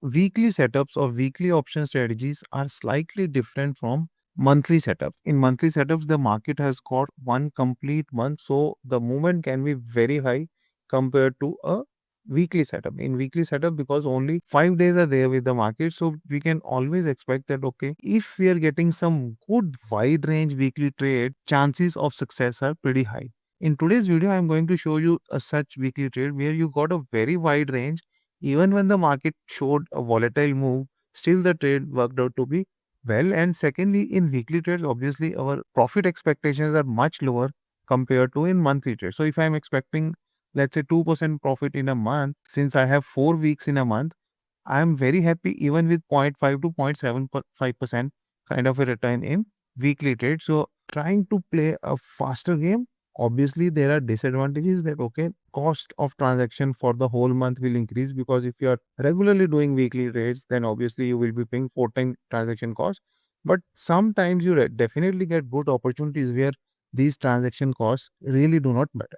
weekly setups or weekly option strategies are slightly different from monthly setup. In monthly setups, the market has got one complete month, so the movement can be very high compared to a weekly setup. In weekly setup, because only 5 days are there with the market, so we can always expect that okay, if we are getting some good wide range weekly trade, chances of success are pretty high. In today's video, I am going to show you a such weekly trade where you got a very wide range. Even when the market showed a volatile move, still the trade worked out to be well. And secondly, in weekly trades, obviously our profit expectations are much lower compared to in monthly trades. So if I'm expecting, let's say 2% profit in a month, since I have 4 weeks in a month, I'm very happy even with 0.5 to 0.75% kind of a return in weekly trade. So trying to play a faster game, obviously there are disadvantages that okay, cost of transaction for the whole month will increase, because if you are regularly doing weekly trades, then obviously you will be paying 4 times transaction cost. But sometimes you definitely get good opportunities where these transaction costs really do not matter.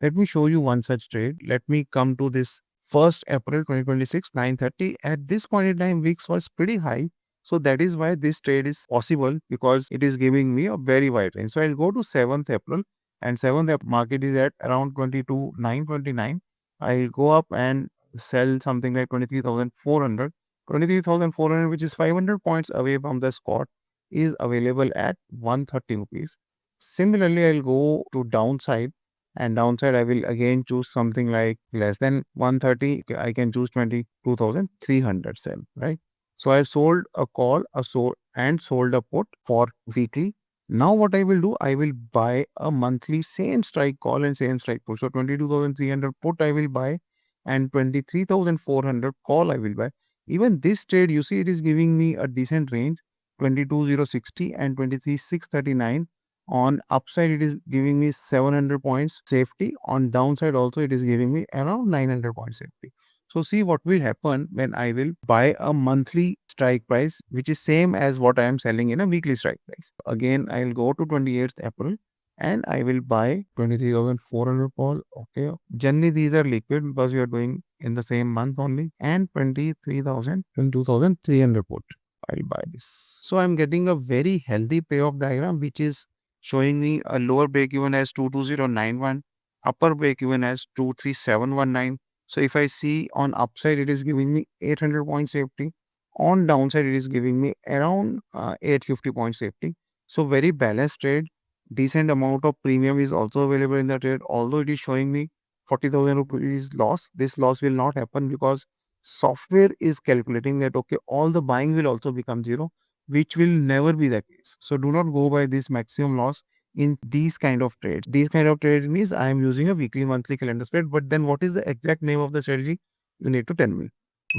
Let me show you one such trade. Let me come to this 1st April 2026, 9:30. At this point in time, VIX was pretty high. So that is why this trade is possible, because it is giving me a very wide range. So I'll go to 7th April, and 7th April market is at around 22,929. I'll go up and sell something like 23,400. 23,400, which is 500 points away from the spot, is available at 130 rupees. Similarly, I'll go to downside, and downside I will again choose something like less than 130. I can choose 22,300 sell, right? So I sold a call, sold a put for weekly. Now what I will do, I will buy a monthly same strike call and same strike put. So 22,300 put I will buy, and 23,400 call I will buy. Even this trade, you see, it is giving me a decent range, 22,060 and 23,639. On upside, it is giving me 700 points safety. On downside also, it is giving me around 900 points safety. So see what will happen when I will buy a monthly strike price, which is same as what I am selling in a weekly strike price. Again, I will go to 28th April and I will buy 23,400 call. Okay. Generally, these are liquid because we are doing in the same month only, and 23,000, 22,300 put. I'll buy this. So I'm getting a very healthy payoff diagram, which is showing me a lower break even as 22091, upper break even as 23719. So if I see on upside, it is giving me 800 point safety. On downside, it is giving me around 850 point safety. So very balanced trade. Decent amount of premium is also available in the trade. Although it is showing me 40,000 rupees loss, this loss will not happen because software is calculating that okay, all the buying will also become zero, which will never be the case. So do not go by this maximum loss in these kind of trades. These kind of trades means I am using a weekly, monthly calendar spread. But then what is the exact name of the strategy? You need to tell me.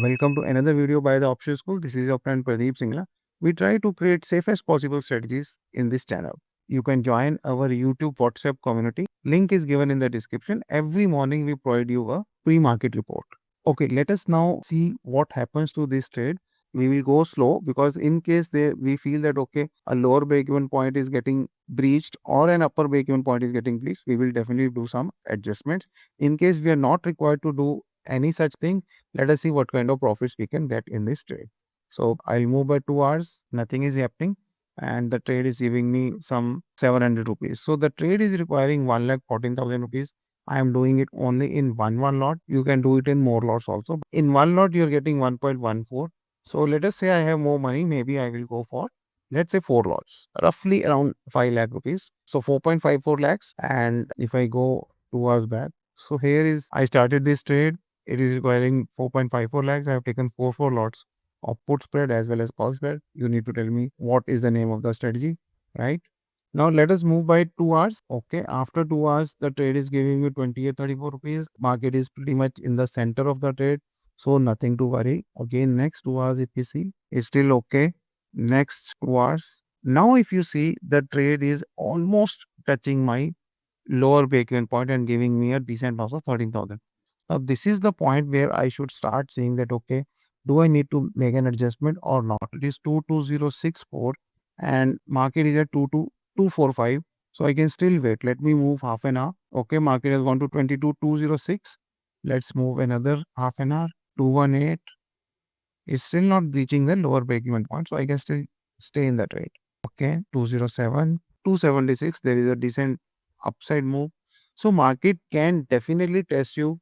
Welcome to another video by the Option School. This is your friend Pradeep Singla. We try to create safest possible strategies in this channel. You can join our YouTube WhatsApp community. Link is given in the description. Every morning we provide you a pre-market report. Okay, let us now see what happens to this trade. We will go slow because in case we feel that okay, a lower break-even point is getting breached or an upper break-even point is getting breached, we will definitely do some adjustments. In case we are not required to do any such thing, let us see what kind of profits we can get in this trade. So I'll move by 2 hours, nothing is happening, and the trade is giving me some 700 rupees. So the trade is requiring 1,14,000 rupees. I am doing it only in one lot. You can do it in more lots also. In one lot, you're getting 1.14. So let us say I have more money. Maybe I will go for, let's say 4 lots, roughly around 5 lakh rupees. So 4.54 lakhs. And if I go 2 hours back, so here is, I started this trade. It is requiring 4.54 lakhs. I have taken 4 lots of put spread as well as call spread. You need to tell me what is the name of the strategy, right? Now let us move by 2 hours. Okay, after 2 hours, the trade is giving me 2834 rupees. Market is pretty much in the center of the trade, so nothing to worry. Again, next 2 hours, if you see, it's still okay. Next 2 hours. Now, if you see, the trade is almost touching my lower break-even point and giving me a decent loss of 13,000. Now, this is the point where I should start saying that okay, do I need to make an adjustment or not? It is 22064 and market is at 22245. So I can still wait. Let me move half an hour. Okay, market has gone to 22,206. Let's move another half an hour. 218. It's still not breaching the lower break-even point, so I can still stay in the trade. Okay, 207, 276, there is a decent upside move. So market can definitely test you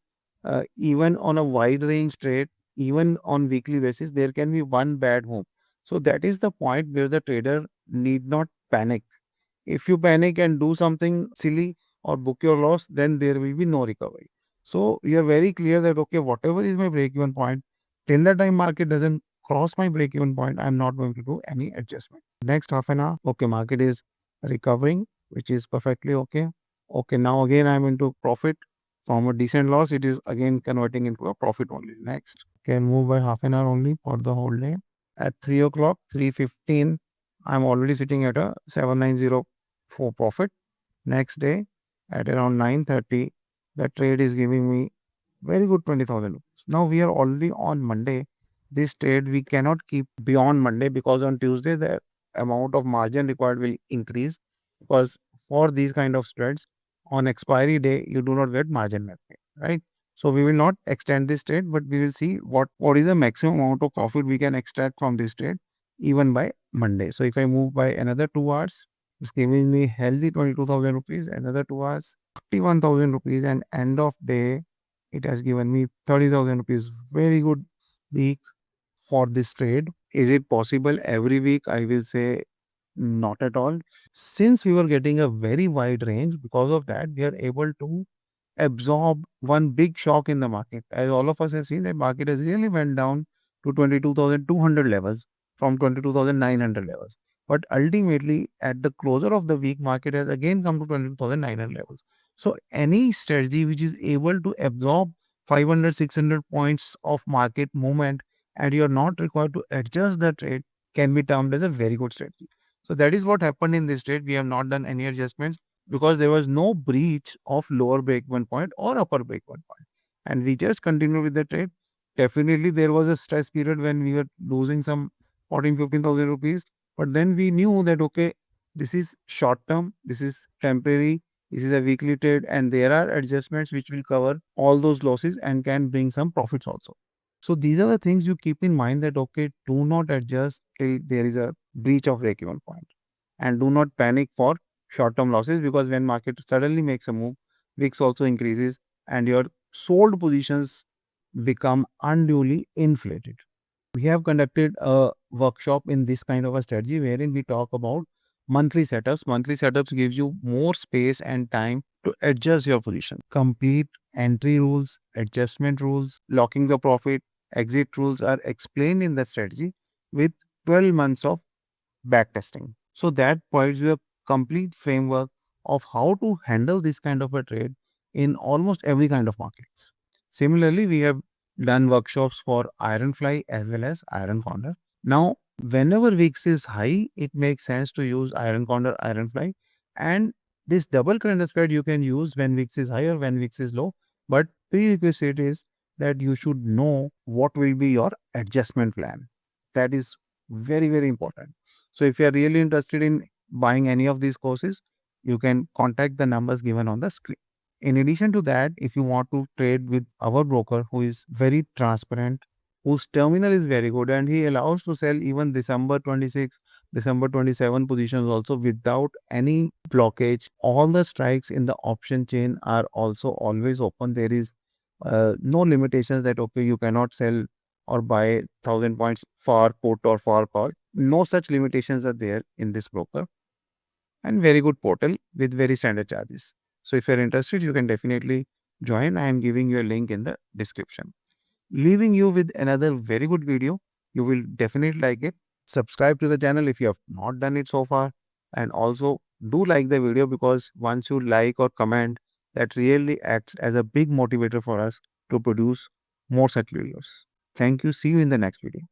even on a wide range trade, even on weekly basis, there can be one bad move. So that is the point where the trader need not panic. If you panic and do something silly or book your loss, then there will be no recovery. So you are very clear that okay, whatever is my break-even point, till the time market doesn't cross my break-even point, I'm not going to do any adjustment. Next half an hour, okay, market is recovering, which is perfectly okay. Okay, now again I'm into profit. From a decent loss, it is again converting into a profit only. Next, can move by half an hour only for the whole day. At 3 o'clock, 3:15, I'm already sitting at a 7904 profit. Next day, at around 9:30, the trade is giving me very good 20,000 rupees. Now we are already on Monday. This trade we cannot keep beyond Monday because on Tuesday the amount of margin required will increase, because for these kind of spreads on expiry day you do not get margin benefit, right? So we will not extend this trade, but we will see what is the maximum amount of profit we can extract from this trade even by Monday. So if I move by another 2 hours, it's giving me healthy 22,000 rupees, another 2 hours, 51,000 rupees, and end of day it has given me 30,000 rupees. Very good week for this trade. Is it possible every week? I will say not at all. Since we were getting a very wide range, because of that, we are able to absorb one big shock in the market. As all of us have seen, that market has really went down to 22,200 levels from 22,900 levels. But ultimately, at the closure of the week, market has again come to 22,900 levels. So any strategy which is able to absorb 500, 600 points of market movement and you're not required to adjust the trade can be termed as a very good strategy. So that is what happened in this trade. We have not done any adjustments because there was no breach of lower break-even point or upper break-even point. And we just continued with the trade. Definitely, there was a stress period when we were losing some 14, 15,000 rupees. But then we knew that, okay, this is short term, this is temporary, this is a weekly trade, and there are adjustments which will cover all those losses and can bring some profits also. So these are the things you keep in mind that, okay, do not adjust till there is a breach of break-even point. And do not panic for short-term losses, because when market suddenly makes a move, VIX also increases and your sold positions become unduly inflated. We have conducted a workshop in this kind of a strategy wherein we talk about monthly setups. Monthly setups gives you more space and time to adjust your position. Complete entry rules, adjustment rules, locking the profit, exit rules are explained in the strategy with 12 months of backtesting. So that provides you a complete framework of how to handle this kind of a trade in almost every kind of markets. Similarly, we have done workshops for iron fly as well as iron condor. Now, whenever VIX is high, it makes sense to use iron condor, iron fly, and this double current spread you can use when VIX is high or when VIX is low. But prerequisite is that you should know what will be your adjustment plan. That is very, very important. So if you are really interested in buying any of these courses, you can contact the numbers given on the screen. In addition to that, if you want to trade with our broker who is very transparent, whose terminal is very good, and he allows to sell even December 26, December 27 positions also without any blockage. All the strikes in the option chain are also always open. There is no limitations that, okay, you cannot sell or buy 1,000 points for put or for call. No such limitations are there in this broker, and very good portal with very standard charges. So if you're interested, you can definitely join. I am giving you a link in the description. Leaving you with another very good video. You will definitely like it. Subscribe to the channel if you have not done it so far. And also do like the video, because once you like or comment, that really acts as a big motivator for us to produce more such videos. Thank you. See you in the next video.